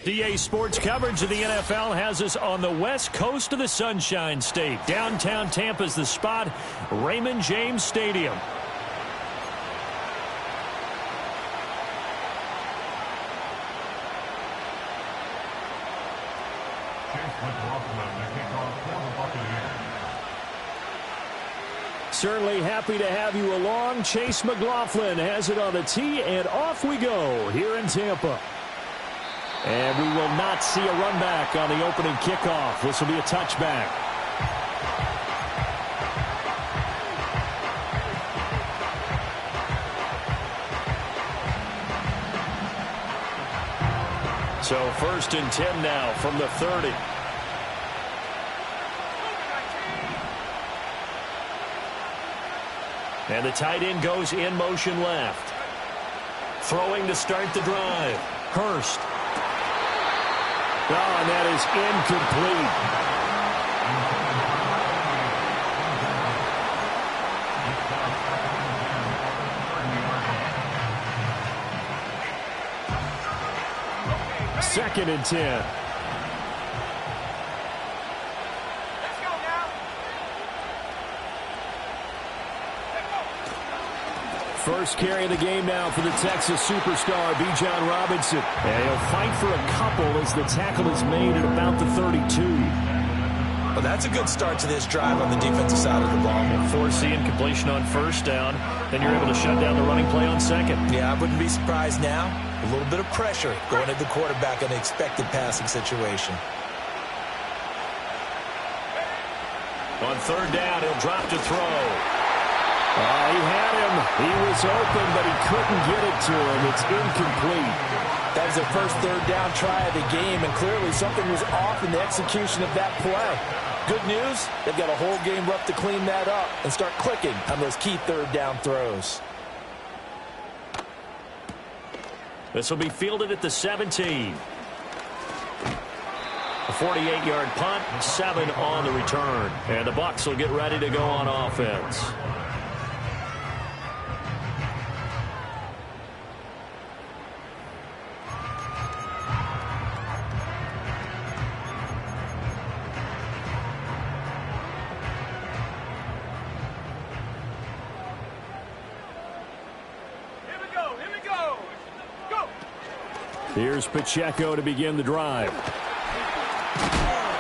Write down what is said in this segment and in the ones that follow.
DA Sports coverage of the NFL has us on the west coast of the Sunshine State. Downtown Tampa's the spot, Raymond James Stadium. Certainly happy to have you along. Chase McLaughlin has it on the tee, and off we go here in Tampa. And we will not see a run back on the opening kickoff. This will be a touchback. So 1st and 10 now from the 30. And the tight end goes in motion left. Throwing to start the drive. Hurst. Oh, and that is incomplete. Second and 10. First carry of the game now for the Texas superstar, Bijan Robinson. And he'll fight for a couple as the tackle is made at about the 32. Well, that's a good start to this drive on the defensive side of the ball. Forcing completion on first down. Then you're able to shut down the running play on second. Yeah, I wouldn't be surprised now. A little bit of pressure going at the quarterback in an expected passing situation. On third down, he'll drop to throw. He had him. He was open, but he couldn't get it to him. It's incomplete. That was their first third down try of the game, and clearly something was off in the execution of that play. Good news, they've got a whole game left to clean that up and start clicking on those key third down throws. This will be fielded at the 17. A 48-yard punt, 7 on the return. And the Bucs will get ready to go on offense. Here's Pacheco to begin the drive.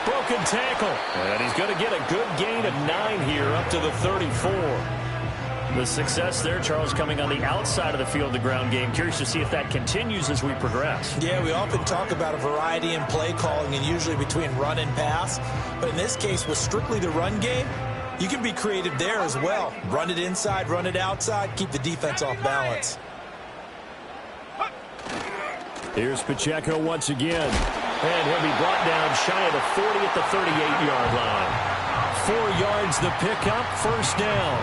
Broken tackle. And he's going to get a good gain of 9 here up to the 34. The success there, Charles, coming on the outside of the field, the ground game. Curious to see if that continues as we progress. Yeah, we often talk about a variety in play calling and usually between run and pass. But in this case, with strictly the run game, you can be creative there as well. Run it inside, run it outside, keep the defense off balance. Here's Pacheco once again. And he'll be brought down shy of the 40 at the 38-yard line. 4 yards the pickup, first down.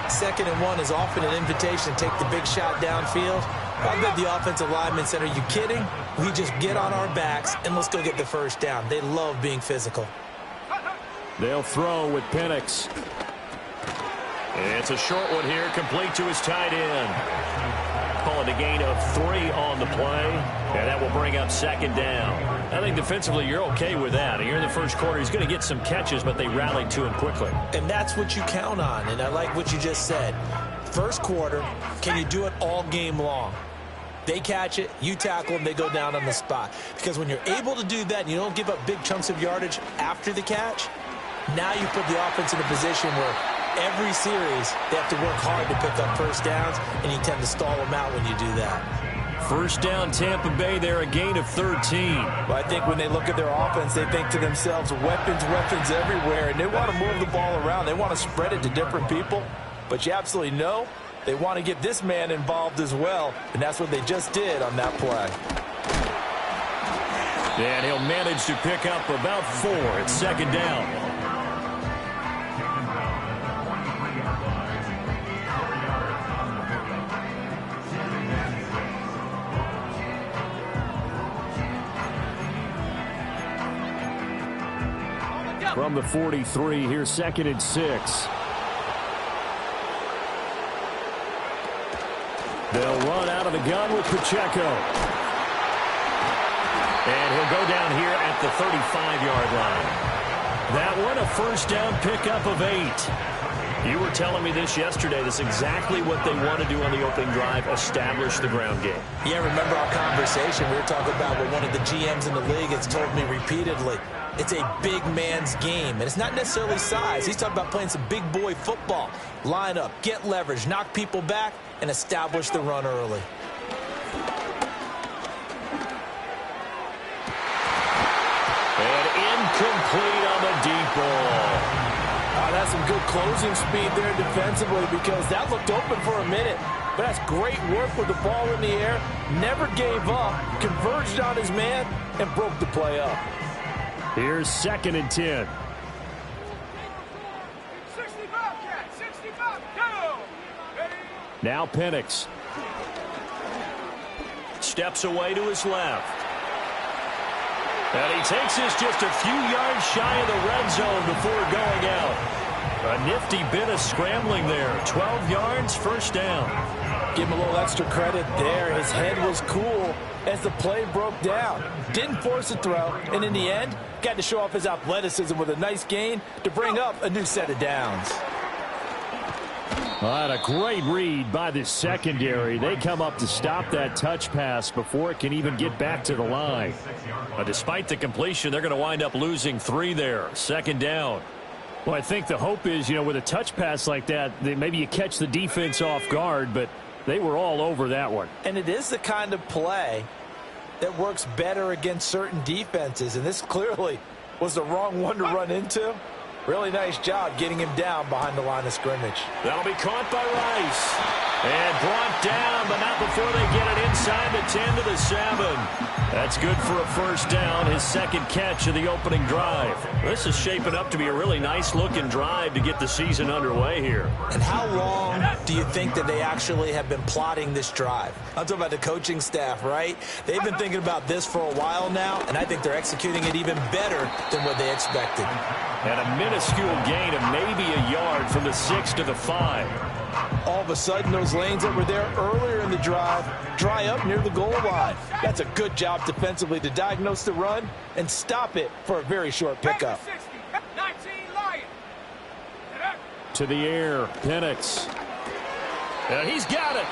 2nd and 1 is often an invitation to take the big shot downfield. I bet the offensive linemen said, are you kidding? We just get on our backs and let's go get the first down. They love being physical. They'll throw with Penix. It's a short one here, complete to his tight end. Calling a gain of 3 on the play, and that will bring up 2nd down. I think defensively you're okay with that. Here in the first quarter, he's going to get some catches, but they rallied to him quickly. And that's what you count on, and I like what you just said. First quarter, can you do it all game long? They catch it, you tackle them, they go down on the spot. Because when you're able to do that and you don't give up big chunks of yardage after the catch, now you put the offense in a position where every series, they have to work hard to pick up first downs, and you tend to stall them out when you do that. First down, Tampa Bay, they're a gain of 13. Well, I think when they look at their offense, they think to themselves, weapons, weapons everywhere, and they want to move the ball around. They want to spread it to different people, but you absolutely know They want to get this man involved as well, and that's what they just did on that play. And he'll manage to pick up about 4 at second down. From the 43, here's 2nd and 6. They'll run out of the gun with Pacheco. And he'll go down here at the 35-yard line. That one, a first down pickup of 8. You were telling me this yesterday. That's exactly what they want to do on the opening drive, establish the ground game. Yeah, remember our conversation? We were talking about what one of the GMs in the league has told me repeatedly. It's a big man's game, and it's not necessarily size. He's talking about playing some big boy football. Line up, get leverage, knock people back, and establish the run early. And incomplete on the deep ball. That's some good closing speed there defensively, because that looked open for a minute. But that's great work with the ball in the air. Never gave up, converged on his man, and broke the play up. Here's 2nd and 10. 65, go! Now Penix. Steps away to his left. And he takes this just a few yards shy of the red zone before going out. A nifty bit of scrambling there. 12 yards, first down. Give him a little extra credit there. His head was cool as the play broke down. Didn't force a throw, and in the end, got to show off his athleticism with a nice gain to bring up a new set of downs. Well, a great read by the secondary. They come up to stop that touch pass before it can even get back to the line. Despite the completion, they're going to wind up losing 3 there. Second down. Well, I think the hope is, with a touch pass like that, maybe you catch the defense off guard, but they were all over that one. And it is the kind of play that works better against certain defenses, and this clearly was the wrong one to run into. Really nice job getting him down behind the line of scrimmage. That'll be caught by Rice. And brought down, but not before they get it inside the 10 to the 7. That's good for a first down, his second catch of the opening drive. This is shaping up to be a really nice-looking drive to get the season underway here. And how long do you think that they actually have been plotting this drive? I'm talking about the coaching staff, right? They've been thinking about this for a while now, and I think they're executing it even better than what they expected. And a minuscule gain of maybe a yard from the 6 to the 5. All of a sudden, those lanes that were there earlier in the drive dry up near the goal line. That's a good job defensively to diagnose the run and stop it for a very short pickup. 19 Lions. To the air, Penix. And he's got it.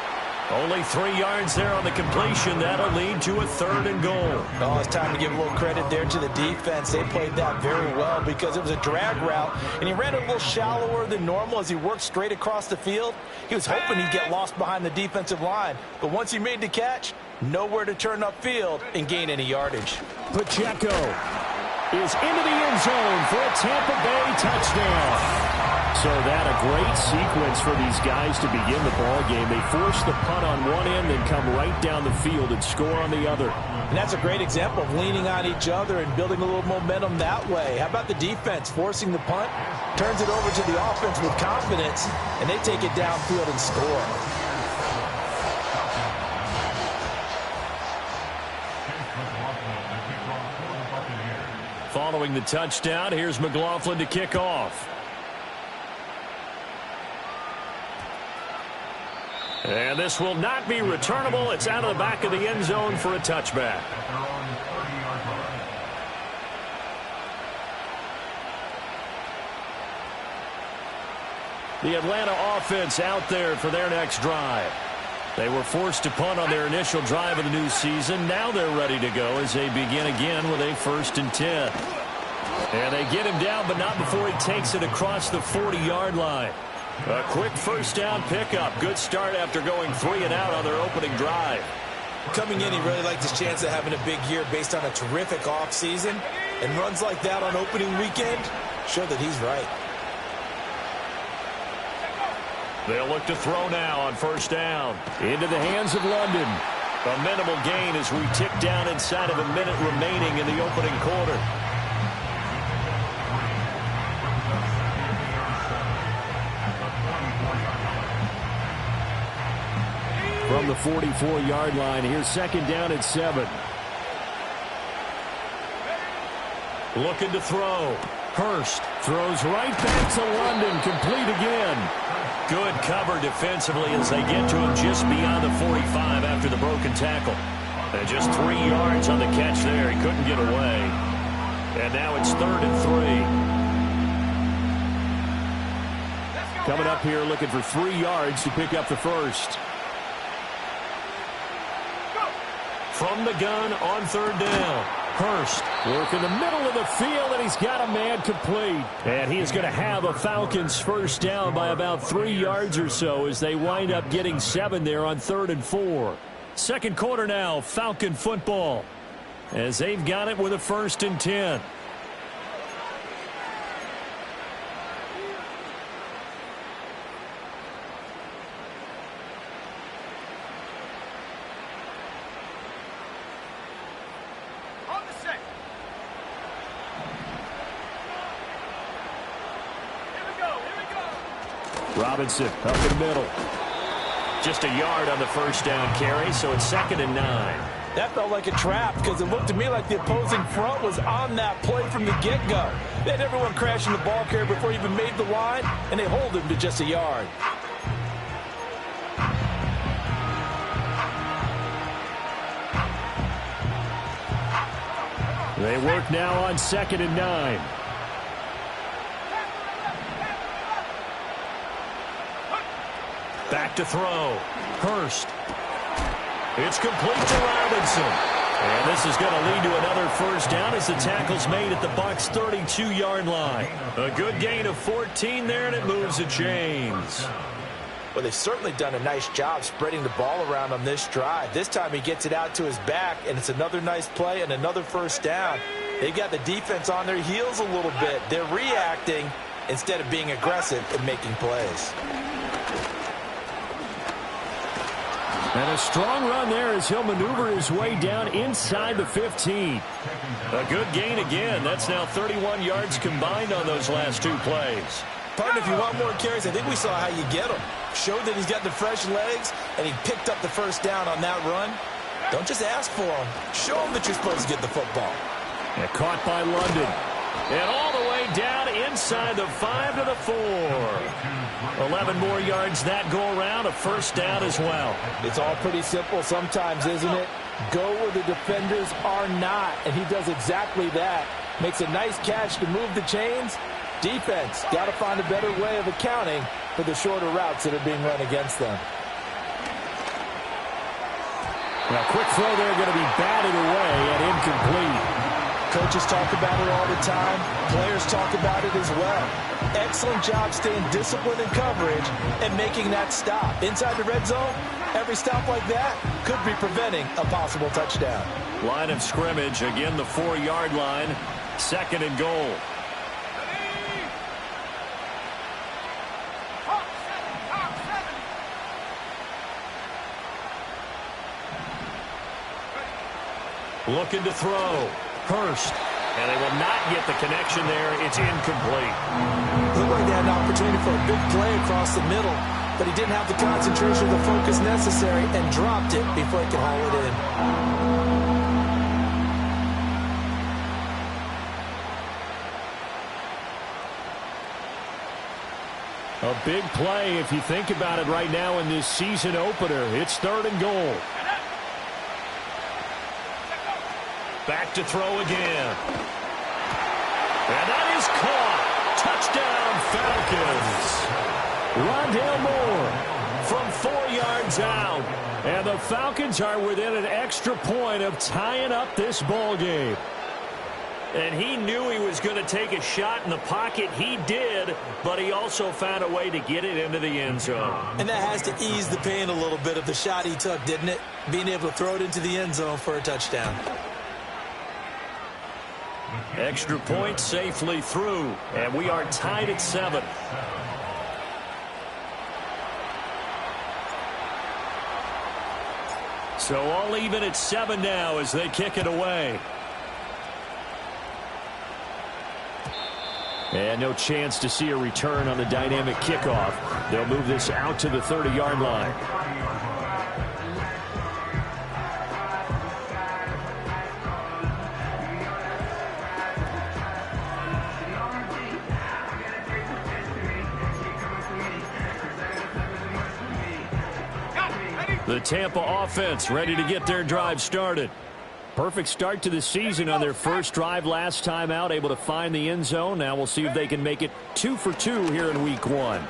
Only 3 yards there on the completion. That'll lead to a 3rd and goal. Oh, it's time to give a little credit there to the defense. They played that very well because it was a drag route, and he ran a little shallower than normal as he worked straight across the field. He was hoping he'd get lost behind the defensive line, but once he made the catch, nowhere to turn upfield and gain any yardage. Pacheco is into the end zone for a Tampa Bay touchdown. So that a great sequence for these guys to begin the ball game. They force the punt on one end and come right down the field and score on the other. And that's a great example of leaning on each other and building a little momentum that way. How about the defense forcing the punt, turns it over to the offense with confidence, and they take it downfield and score. Following the touchdown, here's McLaughlin to kick off. And this will not be returnable. It's out of the back of the end zone for a touchback. The Atlanta offense out there for their next drive. They were forced to punt on their initial drive of the new season. Now they're ready to go as they begin again with a 1st and 10. And they get him down, but not before he takes it across the 40-yard line. A quick first down pickup. Good start after going 3 and out on their opening drive. Coming in, he really liked his chance of having a big year based on a terrific offseason. And runs like that on opening weekend show that he's right. They'll look to throw now on first down. Into the hands of London. A minimal gain as we tick down inside of a minute remaining in the opening quarter. From the 44-yard line, here's second down at 7. Looking to throw. Hurst throws right back to London, complete again. Good cover defensively as they get to him just beyond the 45 after the broken tackle. And just 3 yards on the catch there. He couldn't get away. And now it's 3rd and 3. Coming up here looking for 3 yards to pick up the first. From the gun on 3rd down. Hurst working the middle of the field, and he's got a man complete. And he is going to have a Falcons first down by about 3 yards or so as they wind up getting 7 there on 3rd and 4. Second quarter now, Falcon football, as they've got it with a 1st and 10. Robinson up in the middle. Just a yard on the first down carry, so it's 2nd and 9. That felt like a trap because it looked to me like the opposing front was on that play from the get-go. They had everyone crashing the ball carrier before he even made the line, and they hold him to just a yard. They work now on 2nd and 9. Back to throw. Hurst. It's complete to Robinson. And this is going to lead to another first down as the tackle's made at the Bucs' 32-yard line. A good gain of 14 there, and it moves the chains. Well, they've certainly done a nice job spreading the ball around on this drive. This time he gets it out to his back, and it's another nice play and another first down. They've got the defense on their heels a little bit. They're reacting instead of being aggressive and making plays. And a strong run there as he'll maneuver his way down inside the 15. A good gain again. That's now 31 yards combined on those last 2 plays. Partner, if you want more carries, I think we saw how you get them. Showed that he's got the fresh legs, and he picked up the first down on that run. Don't just ask for them. Show them that you're supposed to get the football. And caught by London. And all the way down inside the 5 to the 4. 11 more yards that go around, a first down as well. It's all pretty simple sometimes, isn't it? Go where the defenders are not, and he does exactly that. Makes a nice catch to move the chains. Defense, got to find a better way of accounting for the shorter routes that are being run against them. Now, quick throw there, going to be batted away and incomplete. Coaches talk about it all the time. Players talk about it as well. Excellent job staying disciplined in coverage and making that stop. Inside the red zone, every stop like that could be preventing a possible touchdown. Line of scrimmage, again the 4-yard line. 2nd and goal. Looking to throw. Hurst. And they will not get the connection there. It's incomplete. Looked like they had an opportunity for a big play across the middle, but he didn't have the concentration or the focus necessary and dropped it before he could haul it in. A big play if you think about it right now in this season opener. It's 3rd and goal. Back to throw again. And that is caught. Touchdown, Falcons. Rondale Moore from 4 yards out. And the Falcons are within an extra point of tying up this ball game. And he knew he was going to take a shot in the pocket. He did, but he also found a way to get it into the end zone. And that has to ease the pain a little bit of the shot he took, didn't it? Being able to throw it into the end zone for a touchdown. Extra point safely through, and we are tied at 7. So all even at 7 now as they kick it away. And no chance to see a return on the dynamic kickoff. They'll move this out to the 30-yard line. The Tampa offense ready to get their drive started. Perfect start to the season on their first drive last time out, able to find the end zone. Now we'll see if they can make it 2 for 2 here in week 1.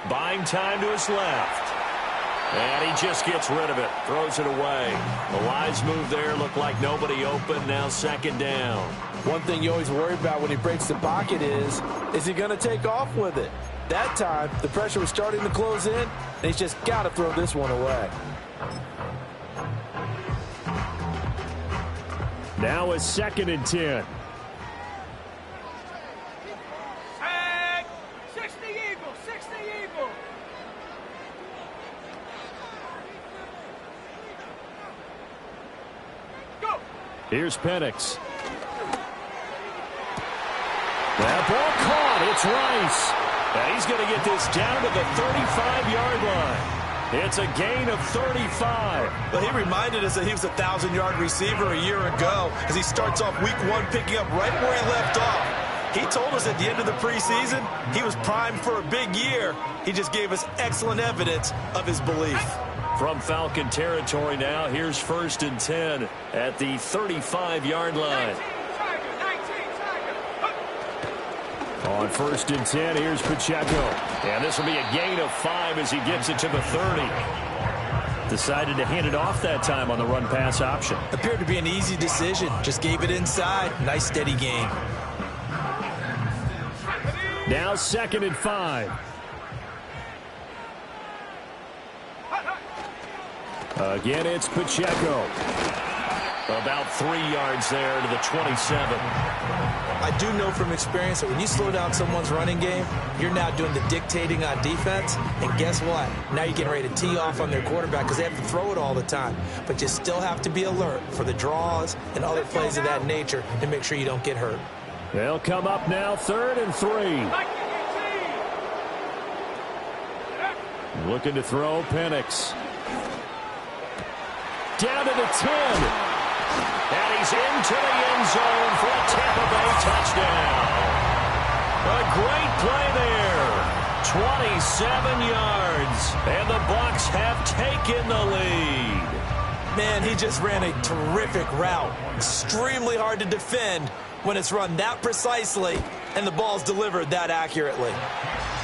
Buying time to his left. And he just gets rid of it, throws it away. The wise move there, looked like nobody open, now second down. One thing you always worry about when he breaks the pocket is he going to take off with it? That time, the pressure was starting to close in, and he's just got to throw this one away. Now a 2nd and 10. And 60 Eagle, 60 Eagle. Go. Here's Penix. That ball caught. It's Rice. And he's going to get this down to the 35-yard line. It's a gain of 35. But he reminded us that he was a 1,000-yard receiver a year ago as he starts off week 1 picking up right where he left off. He told us at the end of the preseason he was primed for a big year. He just gave us excellent evidence of his belief. From Falcon territory now, here's 1st and 10 at the 35-yard line. 19 Tiger. On 1st and 10, here's Pacheco. And this will be a gain of 5 as he gets it to the 30. Decided to hand it off that time on the run-pass option. Appeared to be an easy decision. Just gave it inside. Nice, steady gain. Now 2nd and 5. Again, it's Pacheco. About 3 yards there to the 27. I do know from experience that when you slow down someone's running game, you're now doing the dictating on defense. And guess what? Now you're getting ready to tee off on their quarterback because they have to throw it all the time. But you still have to be alert for the draws and other plays of that nature to make sure you don't get hurt. They'll come up now 3rd and 3. Looking to throw, Penix. Down to the 10. And he's into the end zone for a Tampa Bay touchdown. A great play there. 27 yards. And the Bucs have taken the lead. Man, he just ran a terrific route. Extremely hard to defend when it's run that precisely and the ball's delivered that accurately.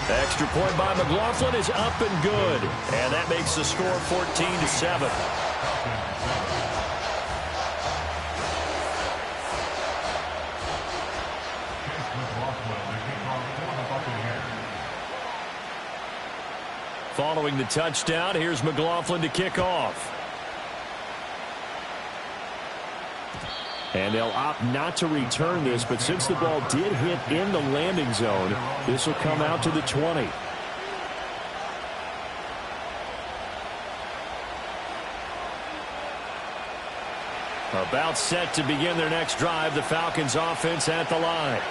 Extra point by McLaughlin is up and good. And that makes the score 14-7. Following the touchdown, here's McLaughlin to kick off. And they'll opt not to return this, but since the ball did hit in the landing zone, this will come out to the 20. About set to begin their next drive, the Falcons offense at the line.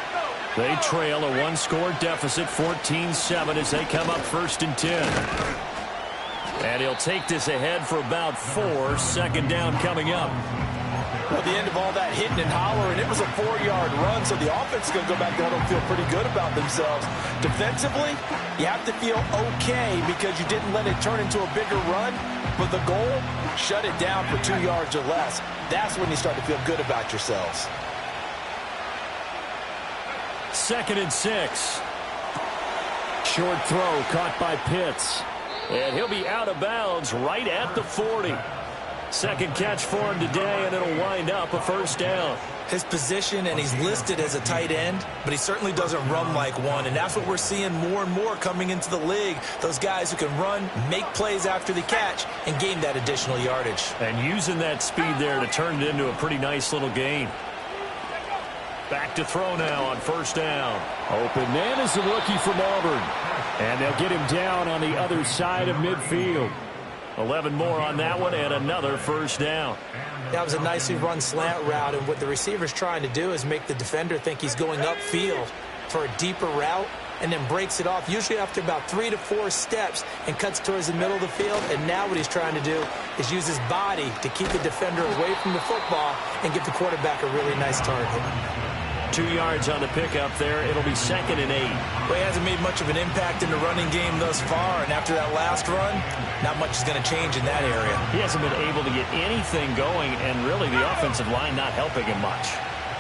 They trail a one-score deficit, 14-7, as they come up 1st and 10. And he'll take this ahead for about 4. 2nd down coming up. Well, the end of all that hitting and hollering, it was a 4-yard run, so the offense is going to go back there and feel pretty good about themselves. Defensively, you have to feel okay because you didn't let it turn into a bigger run, but the goal, shut it down for 2 yards or less. That's when you start to feel good about yourselves. 2nd and 6. Short throw caught by Pitts. And he'll be out of bounds right at the 40. Second catch for him today, and it'll wind up a 1st down. His position, and he's listed as a tight end, but he certainly doesn't run like one, and that's what we're seeing more and more coming into the league. Those guys who can run, make plays after the catch, and gain that additional yardage. And using that speed there to turn it into a pretty nice little gain. Back to throw now on 1st down. Open man is the rookie from Auburn. And they'll get him down on the other side of midfield. 11 more on that one and another first down. That was a nicely run slant route, and what the receiver's trying to do is make the defender think he's going upfield for a deeper route, and then breaks it off, usually after about 3 to 4 steps, and cuts towards the middle of the field. And now what he's trying to do is use his body to keep the defender away from the football and give the quarterback a really nice target. 2 yards on the pickup there. It'll be 2nd and 8. Well, he hasn't made much of an impact in the running game thus far, and after that last run, not much is going to change in that area. He hasn't been able to get anything going, and really the offensive line not helping him much.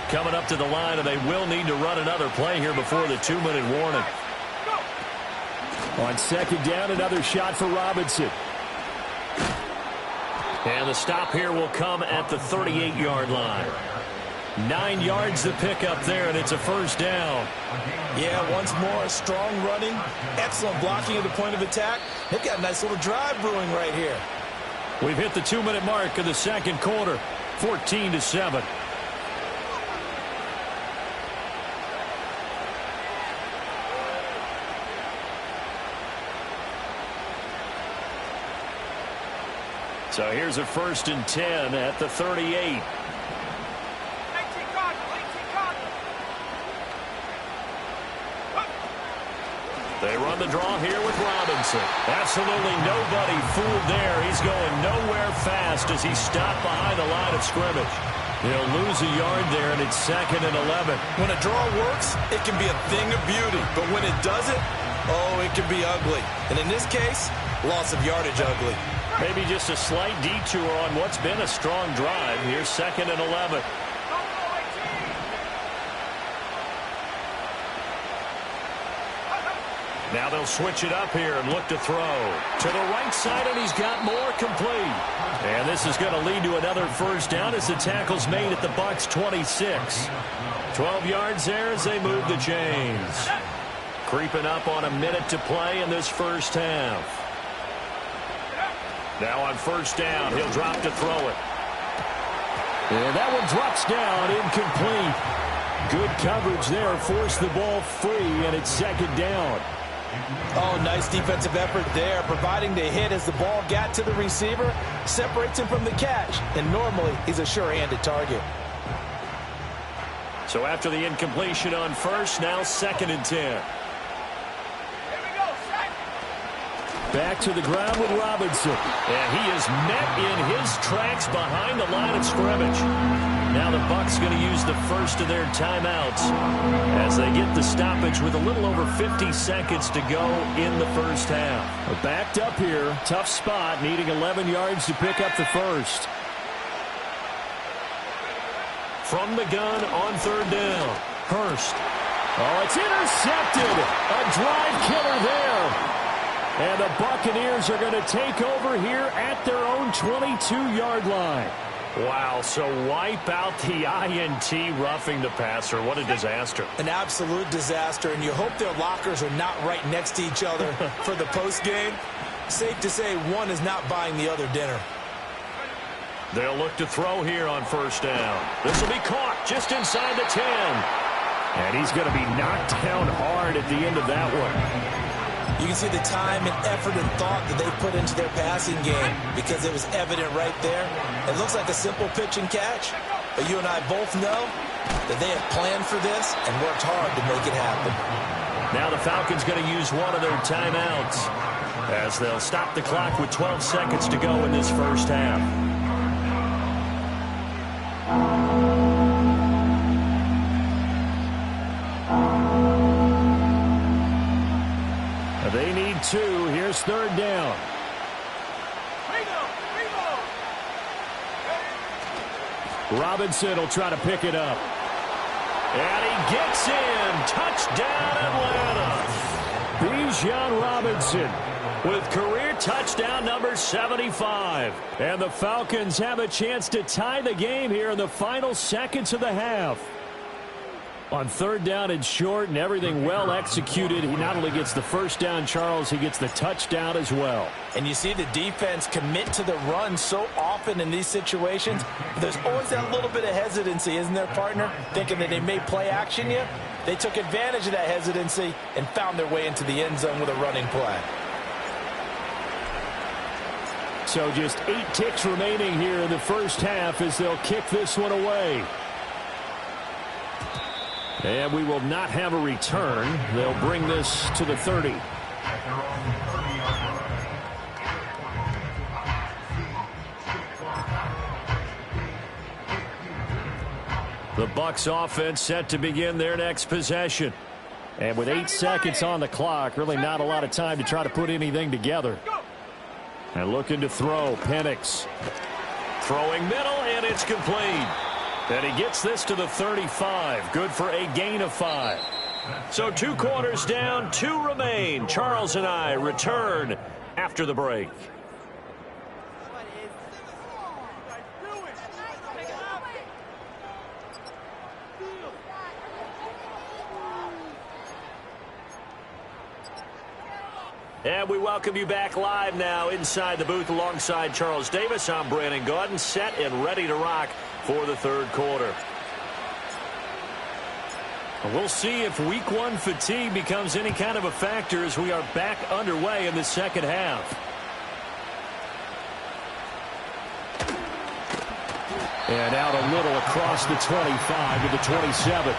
Coming up to the line, and they will need to run another play here before the 2-minute warning. On 2nd down, another shot for Robinson. And the stop here will come at the 38-yard line. 9 yards to pick up there, and it's a first down. Yeah, once more, strong running, excellent blocking at the point of attack. They've got a nice little drive brewing right here. We've hit the 2-minute mark of the second quarter, 14-7. So here's a 1st and 10 at the 38. They run the draw here with Robinson. Absolutely nobody fooled there. He's going nowhere fast as he's stopped behind the line of scrimmage. He'll lose a yard there, and it's 2nd and 11. When a draw works, it can be a thing of beauty. But when it doesn't, oh, it can be ugly. And in this case, loss of yardage ugly. Maybe just a slight detour on what's been a strong drive. Here's 2nd and 11. Now they'll switch it up here and look to throw. To the right side, and he's got more complete. And this is going to lead to another first down as the tackle's made at the Bucs 26. 12 yards there as they move the chains. Creeping up on a minute to play in this first half. Now on first down, he'll drop to throw it. And that one drops down, incomplete. Good coverage there, forced the ball free, and it's 2nd down. Oh, nice defensive effort there, providing the hit as the ball got to the receiver, separates him from the catch, and normally he's a sure-handed target. So after the incompletion on first, now 2nd and 10. Back to the ground with Robinson. And he is met in his tracks behind the line of scrimmage. Now the Bucs going to use the first of their timeouts as they get the stoppage with a little over 50 seconds to go in the first half. We're backed up here. Tough spot, needing 11 yards to pick up the first. From the gun on 3rd down. Hurst. Oh, it's intercepted. A drive killer there. And the Buccaneers are going to take over here at their own 22-yard line. Wow, so wipe out the INT, roughing the passer. What a disaster. An absolute disaster, and you hope their lockers are not right next to each other for the postgame. Safe to say one is not buying the other dinner. They'll look to throw here on first down. This will be caught just inside the 10. And he's going to be knocked down hard at the end of that one. You can see the time and effort and thought that they put into their passing game because it was evident right there. It looks like a simple pitch and catch, but you and I both know that they have planned for this and worked hard to make it happen. Now the Falcons going to use one of their timeouts as they'll stop the clock with 12 seconds to go in this first half. They need 2. Here's 3rd down. Robinson will try to pick it up. And he gets in. Touchdown, Atlanta. Bijan Robinson with career touchdown number 75. And the Falcons have a chance to tie the game here in the final seconds of the half. On 3rd down and short, and everything well executed. He not only gets the first down, Charles, he gets the touchdown as well. And you see the defense commit to the run so often in these situations. There's always that little bit of hesitancy, isn't there, partner? Thinking that they may play action you. They took advantage of that hesitancy and found their way into the end zone with a running play. So just 8 ticks remaining here in the first half as they'll kick this one away. And we will not have a return. They'll bring this to the 30. The Bucs offense set to begin their next possession. And with 8 seconds on the clock, really not a lot of time to try to put anything together. And looking to throw, Penix. Throwing middle, and it's complete. And he gets this to the 35. Good for a gain of 5. So 2 quarters down, 2 remain. Charles and I return after the break. And we welcome you back live now inside the booth alongside Charles Davis. I'm Brandon Gaudin, set and ready to rock for the third quarter. We'll see if week 1 fatigue becomes any kind of a factor as we are back underway in the second half. And out a little across the 25 to the 27.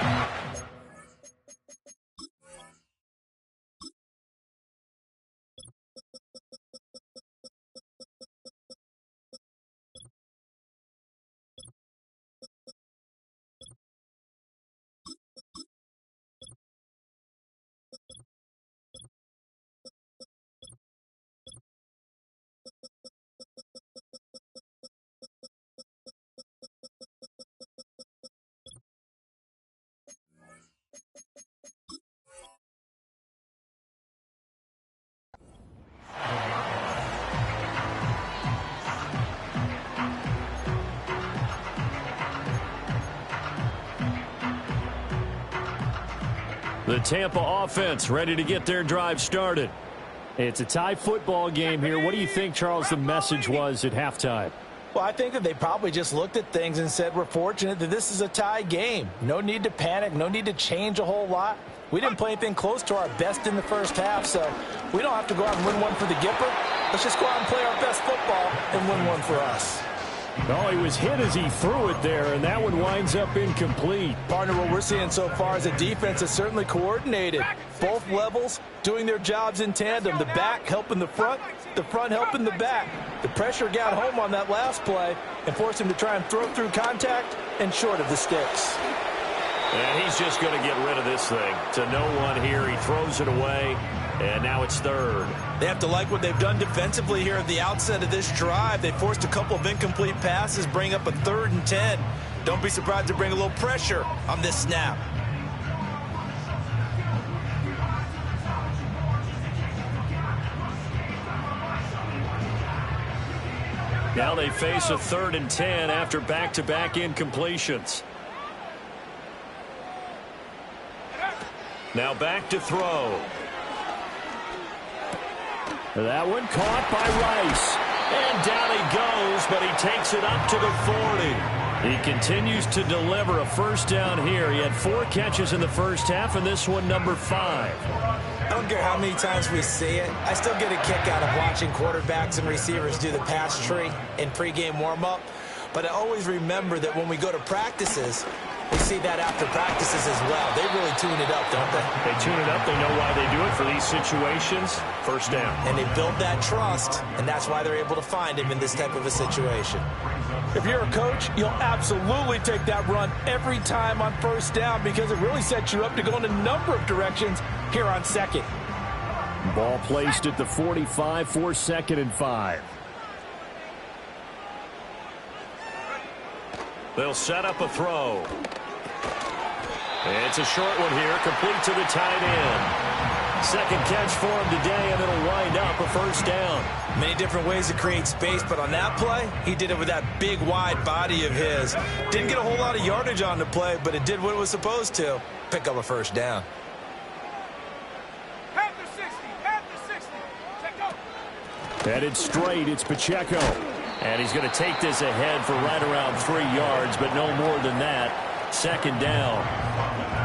The Tampa offense ready to get their drive started. It's a tie football game here. What do you think, Charles, the message was at halftime? Well, I think that they probably just looked at things and said, we're fortunate that this is a tie game. No need to panic. No need to change a whole lot. We didn't play anything close to our best in the first half, so we don't have to go out and win one for the Gipper. Let's just go out and play our best football and win one for us. Oh, he was hit as he threw it there, and that one winds up incomplete. Partner, what we're seeing so far is a defense is certainly coordinated. Both levels doing their jobs in tandem. The back helping the front helping the back. The pressure got home on that last play and forced him to try and throw through contact and short of the sticks. And he's just going to get rid of this thing. To no one here. He throws it away, and now it's third. They have to like what they've done defensively here at the outset of this drive. They forced a couple of incomplete passes, bring up a 3rd and 10. Don't be surprised to bring a little pressure on this snap. Now they face a 3rd and 10 after back-to-back incompletions. Now back to throw. That one caught by Rice. And down he goes, but he takes it up to the 40. He continues to deliver a first down here. He had 4 catches in the first half, and this one number 5. I don't care how many times we see it. I still get a kick out of watching quarterbacks and receivers do the pass tree in pregame warm-up. But I always remember that when we go to practices, we see that after practices as well. They really tune it up, don't they? They tune it up. They know why they do it for these situations. First down. And they build that trust, and that's why they're able to find him in this type of a situation. If you're a coach, you'll absolutely take that run every time on first down because it really sets you up to go in a number of directions here on second. Ball placed at the 45 for 2nd and 5. They'll set up a throw. It's a short one here, complete to the tight end. Second catch for him today, and it'll wind up a first down. Many different ways to create space, but on that play, he did it with that big, wide body of his. Didn't get a whole lot of yardage on the play, but it did what it was supposed to. Pick up a first down. Headed straight, it's Pacheco. And he's going to take this ahead for right around 3 yards, but no more than that. second down.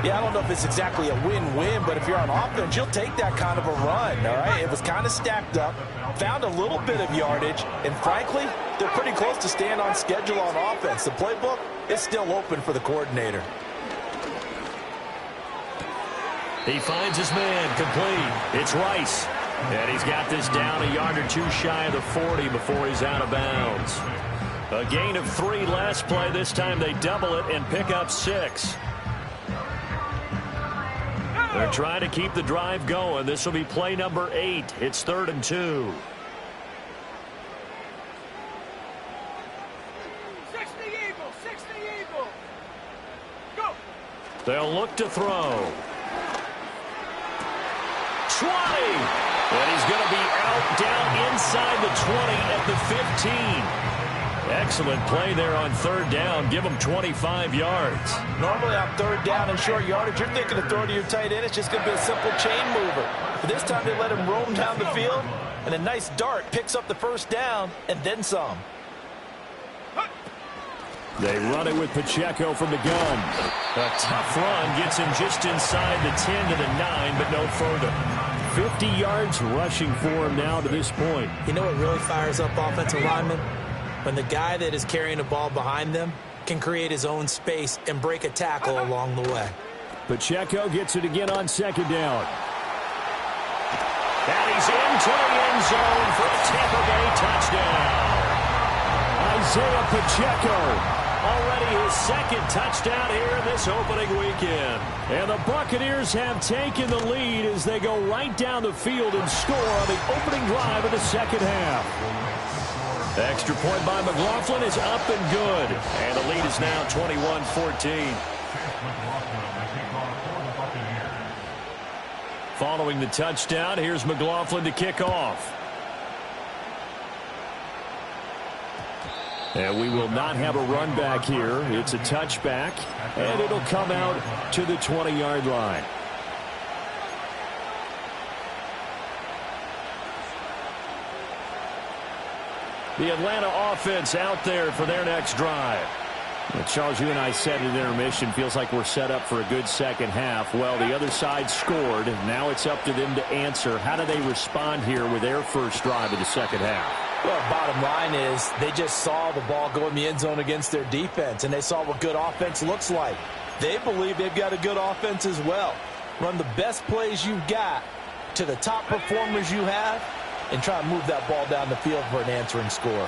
Yeah, I don't know if it's exactly a win-win, but if you're on offense, you'll take that kind of a run, all right? It was kind of stacked up, found a little bit of yardage, and frankly, they're pretty close to staying on schedule on offense. The playbook is still open for the coordinator. He finds his man complete. It's Rice. And he's got this down a yard or two shy of the 40 before he's out of bounds. A gain of 3 last play. This time they double it and pick up 6. They're trying to keep the drive going. This will be play number 8. It's 3rd and 2. 60 Eagle, 60 Eagle. Go. They'll look to throw. 20. And he's going to be out down inside the 20 at the 15. Excellent play there on 3rd down. Give him 25 yards. Normally on 3rd down and short yardage, you're thinking of throw to your tight end. It's just going to be a simple chain mover. But this time they let him roam down the field, and a nice dart picks up the 1st down and then some. They run it with Pacheco from the gun. A tough run gets him just inside the 10 to the 9, but no further. 50 yards rushing for him now to this point. You know what really fires up offensive linemen? When the guy that is carrying the ball behind them can create his own space and break a tackle along the way. Pacheco gets it again on 2nd down. And he's into the end zone for a Tampa Bay touchdown. Isaiah Pacheco. Already his 2nd touchdown here in this opening weekend. And the Buccaneers have taken the lead as they go right down the field and score on the opening drive of the 2nd half. Extra point by McLaughlin is up and good. And the lead is now 21-14. Following the touchdown, here's McLaughlin to kick off. And we will not have a run back here. It's a touchback, and it'll come out to the 20-yard line. The Atlanta offense out there for their next drive. Well, Charles, you and I said at intermission, feels like we're set up for a good second half. Well, the other side scored. Now it's up to them to answer. How do they respond here with their first drive of the second half? Well, bottom line is they just saw the ball go in the end zone against their defense, and they saw what good offense looks like. They believe they've got a good offense as well. Run the best plays you've got to the top performers you have, and try and move that ball down the field for an answering score.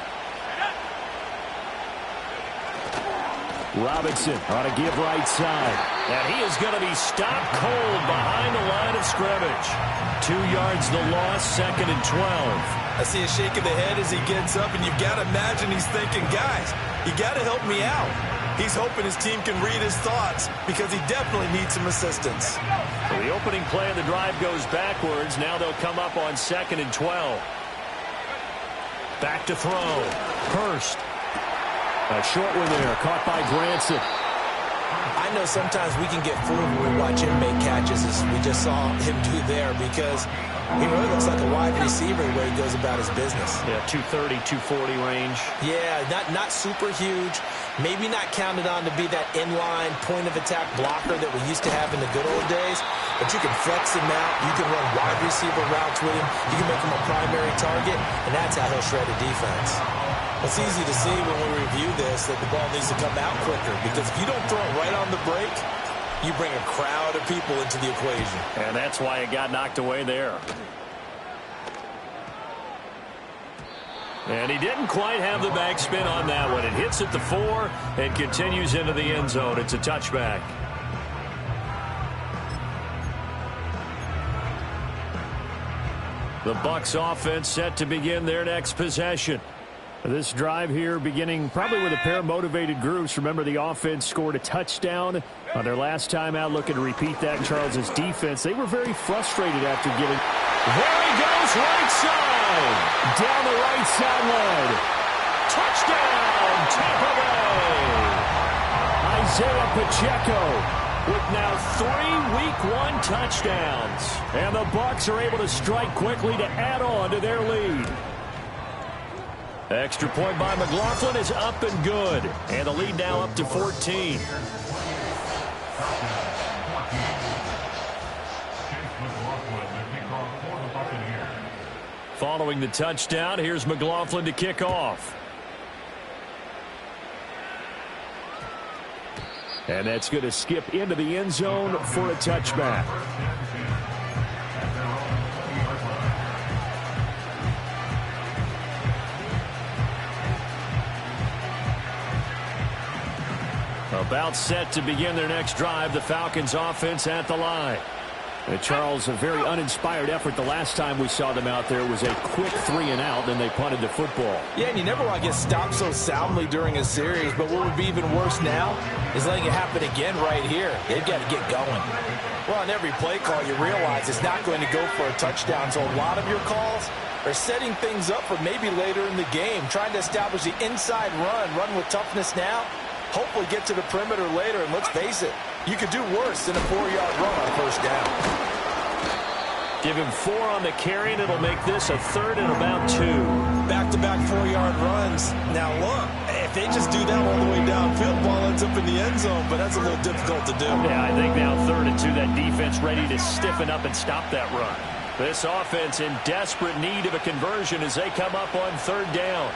Robinson on a give right side. And he is going to be stopped cold behind the line of scrimmage. 2 yards the loss, 2nd and 12. I see a shake of the head as he gets up, and you've got to imagine he's thinking, guys, you got to help me out. He's hoping his team can read his thoughts because he definitely needs some assistance. So the opening play of the drive goes backwards. Now they'll come up on 2nd and 12. Back to throw. Hurst. A short one there, caught by Granson. I know sometimes we can get fooled when we watch him make catches, as we just saw him do there, because he really looks like a wide receiver the way he goes about his business. Yeah, 230, 240 range. Yeah, not super huge. Maybe not counted on to be that inline point-of-attack blocker that we used to have in the good old days, but you can flex him out. You can run wide receiver routes with him. You can make him a primary target, and that's how he'll shred a defense. It's easy to see when we review this that the ball needs to come out quicker, because if you don't throw it right on the break, you bring a crowd of people into the equation. And that's why it got knocked away there. And he didn't quite have the backspin on that one. It hits at the 4 and continues into the end zone. It's a touchback. The Bucs offense set to begin their next possession. This drive here beginning probably with a pair of motivated groups. Remember, the offense scored a touchdown on their last time out. Looking to repeat that in Charles's defense. They were very frustrated after getting... There he goes, right side. Down the right sideline. Touchdown, Tampa Bay. Isaiah Pacheco with now 3 Week 1 touchdowns. And the Bucs are able to strike quickly to add on to their lead. Extra point by McLaughlin is up and good. And the lead now up to 14. Following the touchdown, here's McLaughlin to kick off. And that's going to skip into the end zone for a touchback. About set to begin their next drive, the Falcons offense at the line. Charles, a very uninspired effort the last time we saw them out there. It was a quick 3-and-out, then they punted the football. Yeah, and you never want to get stopped so soundly during a series, but what would be even worse now is letting it happen again right here. They've got to get going. Well, on every play call, you realize it's not going to go for a touchdown, so a lot of your calls are setting things up for maybe later in the game, trying to establish the inside run with toughness now, hopefully get to the perimeter later, and let's face it, you could do worse than a 4-yard run on first down. Give him 4 on the carry, and it'll make this a 3rd and about 2. Back-to-back 4-yard runs. Now, look, if they just do that all the way downfield, ball ends up in the end zone, but that's a little difficult to do. Yeah, I think now 3rd and 2, that defense ready to stiffen up and stop that run. This offense in desperate need of a conversion as they come up on 3rd down.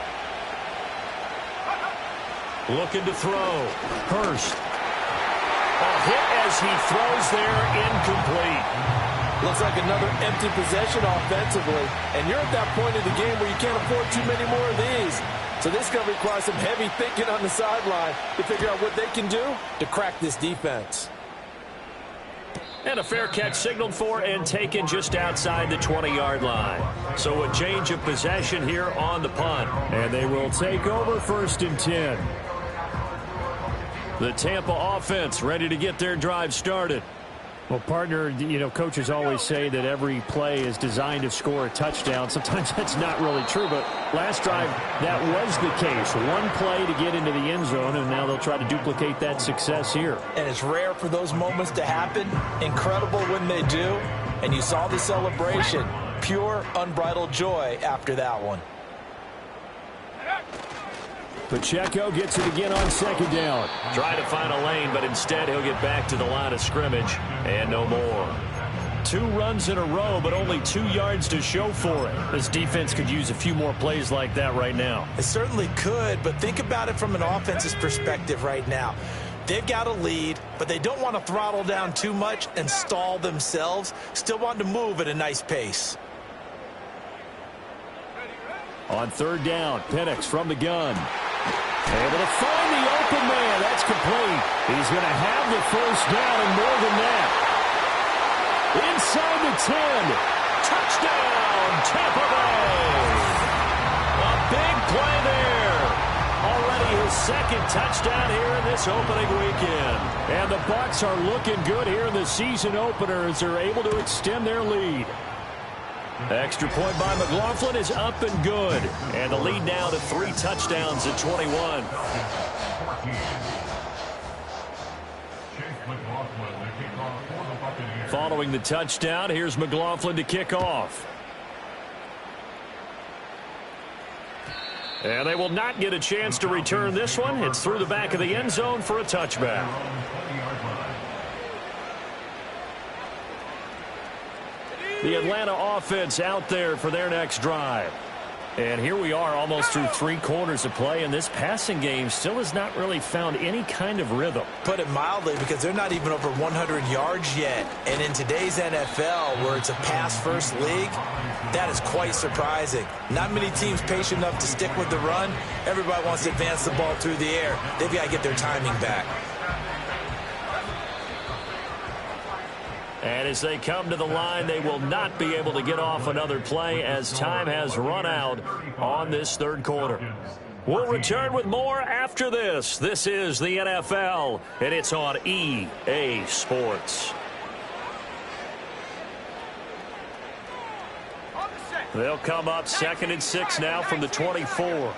Looking to throw. Hurst. A hit as he throws there, incomplete. Looks like another empty possession offensively, and you're at that point in the game where you can't afford too many more of these. So this is going to require some heavy thinking on the sideline to figure out what they can do to crack this defense. And a fair catch signaled for and taken just outside the 20-yard line. So a change of possession here on the punt. And they will take over 1st and 10. The Tampa offense ready to get their drive started. Well, partner, you know, coaches always say that every play is designed to score a touchdown. Sometimes that's not really true, but last drive, that was the case. One play to get into the end zone, and now they'll try to duplicate that success here. And it's rare for those moments to happen. Incredible when they do. And you saw the celebration. Pure, unbridled joy after that one. Pacheco gets it again on 2nd down. Try to find a lane, but instead he'll get back to the line of scrimmage and no more. 2 runs in a row, but only 2 yards to show for it. This defense could use a few more plays like that right now. It certainly could, but think about it from an offense's perspective right now. They've got a lead, but they don't want to throttle down too much and stall themselves. Still want to move at a nice pace. On 3rd down, Penix from the gun. Able to find the open man. That's complete. He's going to have the 1st down and more than that. Inside the 10. Touchdown, Tampa Bay. A big play there. Already his 2nd touchdown here in this opening weekend. And the Bucs are looking good here in the season opener as they're able to extend their lead. Extra point by McLaughlin is up and good. And the lead now to 3 touchdowns at 21. Following the touchdown, here's McLaughlin to kick off. And they will not get a chance to return this one. It's through the back of the end zone for a touchback. The Atlanta offense out there for their next drive. And here we are almost through 3 quarters of play, and this passing game still has not really found any kind of rhythm. Put it mildly, because they're not even over 100 yards yet. And in today's NFL, where it's a pass-first league, that is quite surprising. Not many teams patient enough to stick with the run. Everybody wants to advance the ball through the air. They've got to get their timing back. And as they come to the line, they will not be able to get off another play as time has run out on this 3rd quarter. We'll return with more after this. This is the NFL, and it's on EA Sports. They'll come up 2nd and 6 now from the 24.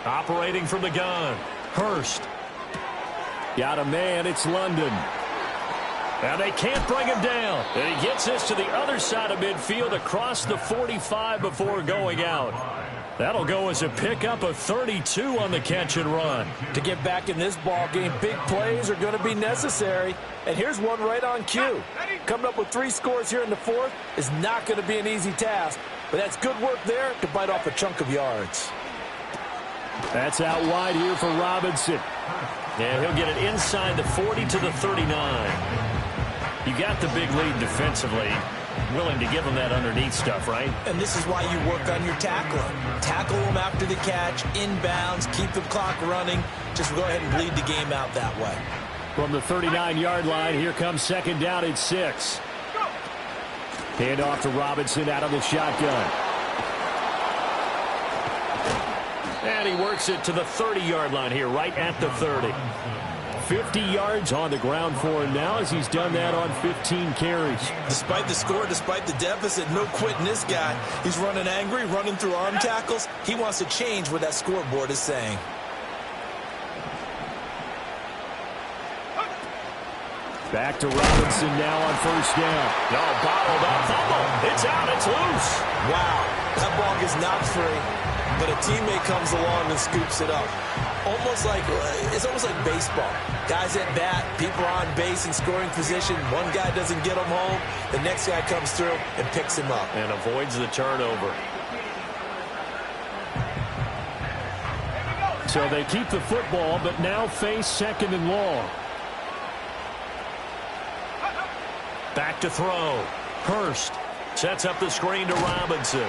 Operating from the gun, Hurst. Got a man, it's London. And they can't bring him down. And he gets this to the other side of midfield across the 45 before going out. That'll go as a pickup of 32 on the catch and run. To get back in this ball game, big plays are going to be necessary. And here's one right on cue. Coming up with 3 scores here in the fourth is not going to be an easy task. But that's good work there to bite off a chunk of yards. That's out wide here for Robinson. Yeah, he'll get it inside the 40 to the 39. You got the big lead defensively. Willing to give them that underneath stuff, right? And this is why you work on your tackling. Tackle them after the catch, inbounds, keep the clock running. Just go ahead and bleed the game out that way. From the 39-yard line, here comes second down at 6. Hand off to Robinson out of the shotgun. And he works it to the 30-yard line here, right at the 30. 50 yards on the ground for him now as he's done that on 15 carries. Despite the score, despite the deficit, no quitting this guy. He's running angry, running through arm tackles. He wants to change what that scoreboard is saying. Back to Robinson now on first down. No, bottled up, fumble. It's out, it's loose. Wow, that ball gets knocked free, but a teammate comes along and scoops it up. It's almost like baseball. Guys at bat, people are on base in scoring position. One guy doesn't get him home. The next guy comes through and picks him up. And avoids the turnover. So they keep the football, but now face second and long. Back to throw. Hurst sets up the screen to Robinson.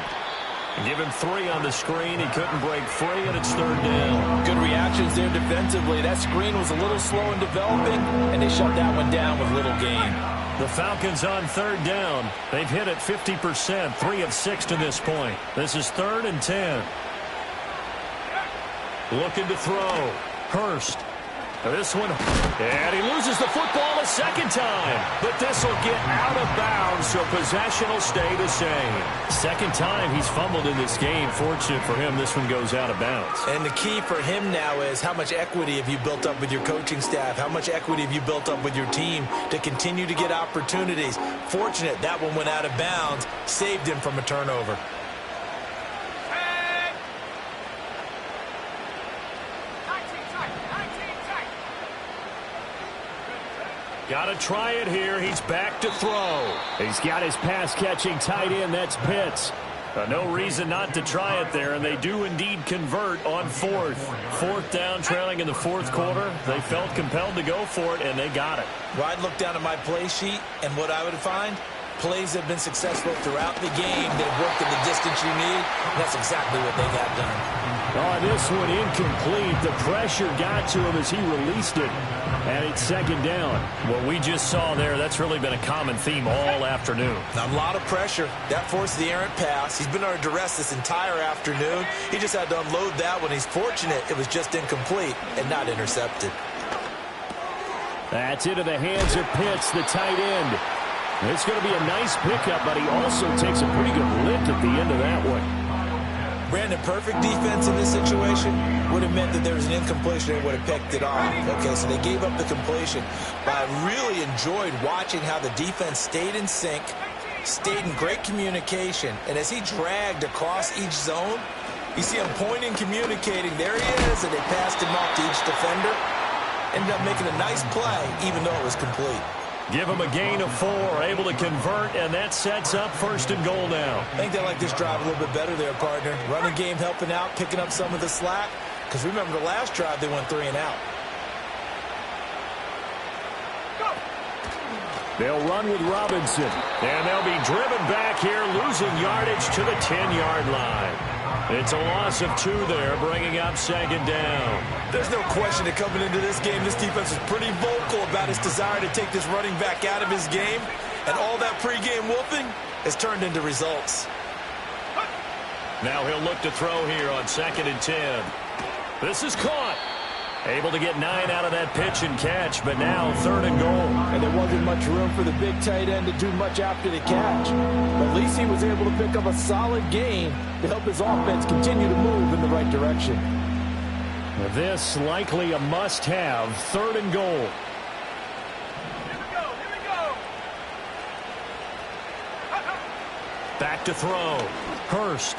Give him 3 on the screen. He couldn't break free, and it's third down. Good reactions there defensively. That screen was a little slow in developing, and they shut that one down with little gain. The Falcons on third down. They've hit it 50%, 3 of 6 to this point. This is 3rd and 10. Looking to throw. Hurst. This one, and he loses the football a second time. But this will get out of bounds, so possession will stay the same. Second time he's fumbled in this game. Fortunate for him, this one goes out of bounds. And the key for him now is how much equity have you built up with your coaching staff? How much equity have you built up with your team to continue to get opportunities? Fortunate that one went out of bounds, saved him from a turnover. Got to try it here. He's back to throw. He's got his pass-catching tight end. That's Pitts. No reason not to try it there, and they do indeed convert on 4th. 4th down, trailing in the 4th quarter. They felt compelled to go for it, and they got it. Well, I'd look down at my play sheet, and what I would find, plays have been successful throughout the game. They've worked at the distance you need, and that's exactly what they got done. Oh, this one incomplete. The pressure got to him as he released it. And it's second down. What we just saw there, that's really been a common theme all afternoon. A lot of pressure. That forced the errant pass. He's been under duress this entire afternoon. He just had to unload that one. He's fortunate it was just incomplete and not intercepted. That's into the hands of Pitts, the tight end. It's going to be a nice pickup, but he also takes a pretty good lift at the end of that one. Brandon, perfect defense in this situation would have meant that there was an incompletion. They would have picked it off. Okay, so they gave up the completion. But I really enjoyed watching how the defense stayed in sync, stayed in great communication. And as he dragged across each zone, you see him pointing, communicating. There he is, and they passed him off to each defender. Ended up making a nice play, even though it was complete. Give him a gain of 4, able to convert, and that sets up 1st and goal now. I think they like this drive a little bit better there, partner. Running game helping out, picking up some of the slack. Because remember, the last drive, they went 3 and out. They'll run with Robinson. And they'll be driven back here, losing yardage to the 10-yard line. It's a loss of 2 there, bringing up second down. There's no question that coming into this game, this defense was pretty vocal about its desire to take this running back out of his game. And all that pregame wolfing has turned into results. Now he'll look to throw here on 2nd and 10. This is caught. Able to get 9 out of that pitch and catch, but now 3rd and goal. And there wasn't much room for the big tight end to do much after the catch. But at least he was able to pick up a solid gain to help his offense continue to move in the right direction. This likely a must-have, 3rd and goal. Here we go. Back to throw. Hurst.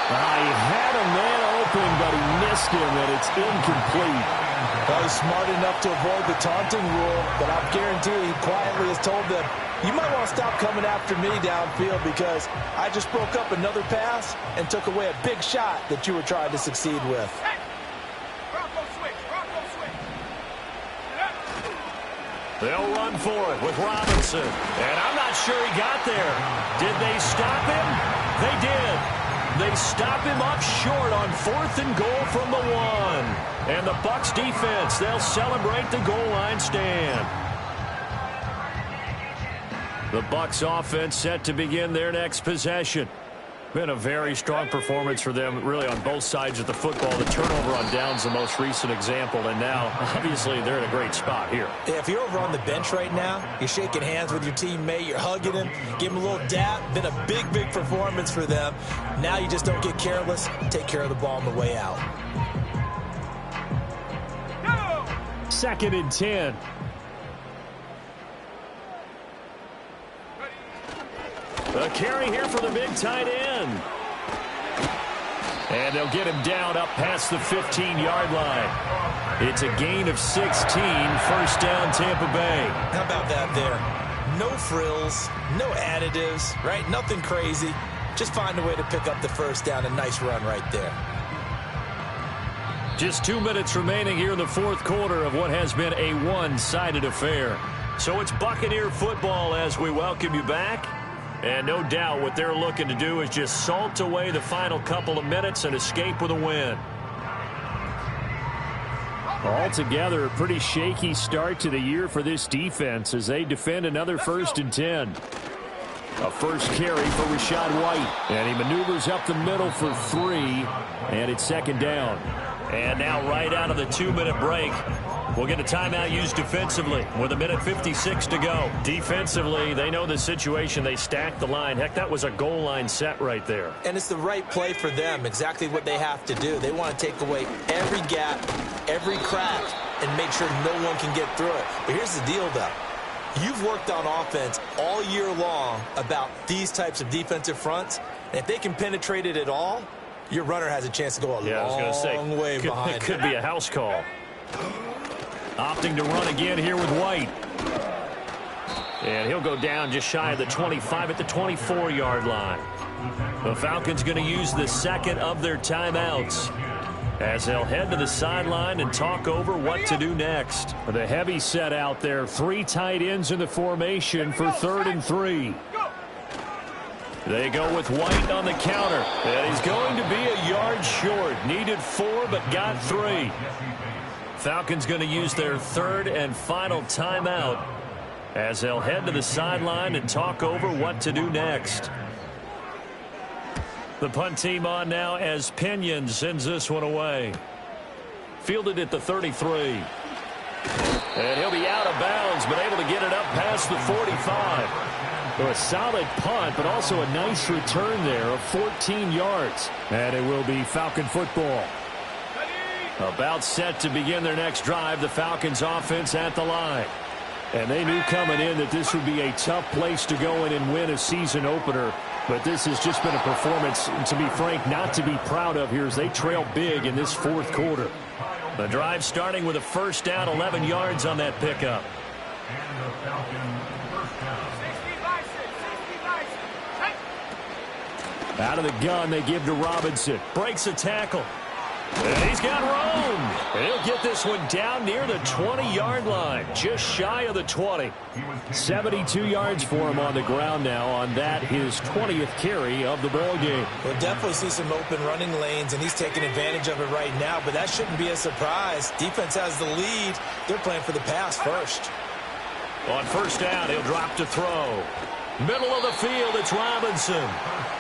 He had a man open, but he missed him, and it's incomplete. Well, he's smart enough to avoid the taunting rule, but I guarantee he quietly has told them, you might want to stop coming after me downfield because I just broke up another pass and took away a big shot that you were trying to succeed with. Hey! Bronco switch, Bronco switch. They'll run for it with Robinson. And I'm not sure he got there. Did they stop him? They did. They stop him up short on 4th and goal from the 1. And the Bucs defense, they'll celebrate the goal line stand. The Bucs offense set to begin their next possession. Been a very strong performance for them, really, on both sides of the football. The turnover on downs, the most recent example, and now, obviously, they're in a great spot here. Yeah, if you're over on the bench right now, you're shaking hands with your teammate, you're hugging him, give him a little dap. Been a big, big performance for them. Now you just don't get careless. Take care of the ball on the way out. Go! 2nd and 10. A carry here for the big tight end. And they'll get him down up past the 15-yard line. It's a gain of 16, 1st down Tampa Bay. How about that there? No frills, no additives, right? Nothing crazy. Just find a way to pick up the 1st down. A nice run right there. Just 2 minutes remaining here in the 4th quarter of what has been a one-sided affair. So it's Buccaneer football as we welcome you back. And no doubt what they're looking to do is just salt away the final couple of minutes and escape with a win. Altogether, a pretty shaky start to the year for this defense as they defend another 1st and 10. A first carry for Rachaad White. And he maneuvers up the middle for 3. And it's 2nd down. And now right out of the 2-minute break, we'll get a timeout used defensively with 1:56 to go. Defensively, they know the situation. They stack the line. Heck, that was a goal line set right there. And it's the right play for them, exactly what they have to do. They want to take away every gap, every crack, and make sure no one can get through it. But here's the deal, though. You've worked on offense all year long about these types of defensive fronts. And if they can penetrate it at all, your runner has a chance to go a long way behind. It could be a house call. Opting to run again here with White. And he'll go down just shy of the 25 at the 24-yard line. The Falcons going to use the 2nd of their timeouts as they'll head to the sideline and talk over what to do next. The heavy set out there. 3 tight ends in the formation for 3rd and 3. They go with White on the counter. And he's going to be a yard short. Needed 4, but got 3. Falcons going to use their 3rd and final timeout as they'll head to the sideline and talk over what to do next. The punt team on now as Pinion sends this one away. Fielded at the 33. And he'll be out of bounds, but able to get it up past the 45. So a solid punt, but also a nice return there of 14 yards. And it will be Falcon football. About set to begin their next drive, the Falcons offense at the line. And they knew coming in that this would be a tough place to go in and win a season opener. But this has just been a performance, to be frank, not to be proud of here as they trail big in this 4th quarter. The drive starting with a 1st down, 11 yards on that pickup. Out of the gun, they give to Robinson. Breaks a tackle. And he's got room. He'll get this one down near the 20-yard line, just shy of the 20. 72 yards for him on the ground now on that, his 20th carry of the ball game. We'll definitely see some open running lanes, and he's taking advantage of it right now, but that shouldn't be a surprise. Defense has the lead. They're playing for the pass first. On 1st down, he'll drop to throw. Middle of the field, it's Robinson.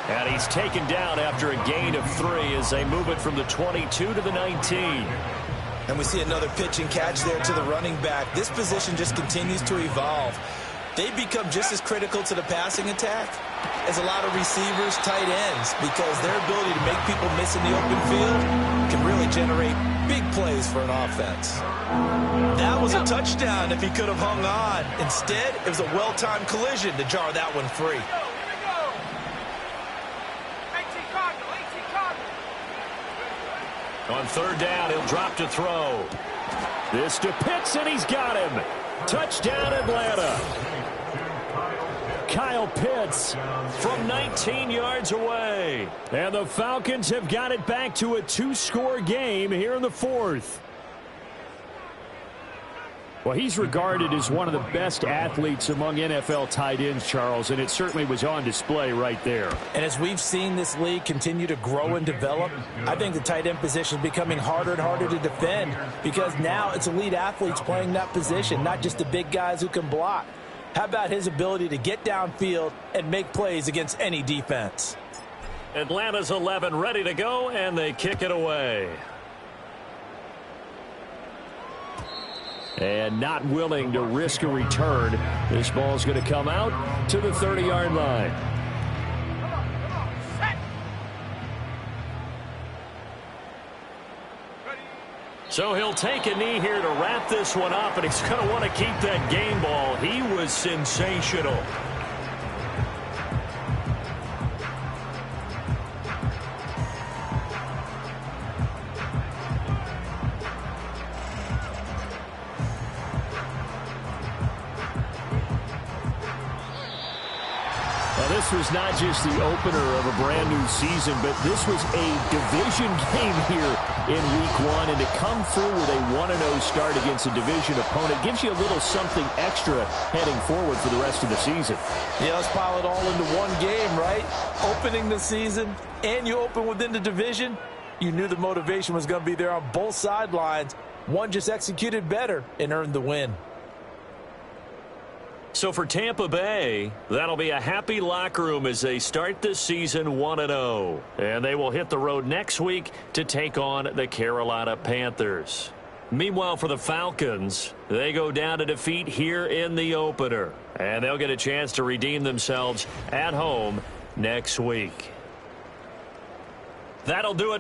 And he's taken down after a gain of 3 as they move it from the 22 to the 19. And we see another pitch and catch there to the running back. This position just continues to evolve. They become just as critical to the passing attack as a lot of receivers, tight ends, because their ability to make people miss in the open field can really generate big plays for an offense. That was a touchdown if he could have hung on. Instead, it was a well-timed collision to jar that one free. Here we go. 18 Cardinal, 18 Cardinal. On third down, he'll drop to throw. This to Pitts, and he's got him. Touchdown, Atlanta. Kyle Pitts from 19 yards away. And the Falcons have got it back to a 2-score game here in the fourth. Well, he's regarded as one of the best athletes among NFL tight ends, Charles, and it certainly was on display right there. And as we've seen this league continue to grow and develop, I think the tight end position is becoming harder and harder to defend because now it's elite athletes playing that position, not just the big guys who can block. How about his ability to get downfield and make plays against any defense? Atlanta's 11 ready to go, and they kick it away. And not willing to risk a return. This ball's going to come out to the 30-yard line. So he'll take a knee here to wrap this one up, and he's going to want to keep that game ball. He was sensational. This was not just the opener of a brand new season, but this was a division game here in week 1. And to come through with a 1-0 start against a division opponent gives you a little something extra heading forward for the rest of the season. Yeah, let's pile it all into one game, right? Opening the season, and you open within the division. You knew the motivation was going to be there on both sidelines. One just executed better and earned the win. So for Tampa Bay, that'll be a happy locker room as they start this season 1-0. And they will hit the road next week to take on the Carolina Panthers. Meanwhile, for the Falcons, they go down to defeat here in the opener. And they'll get a chance to redeem themselves at home next week. That'll do it.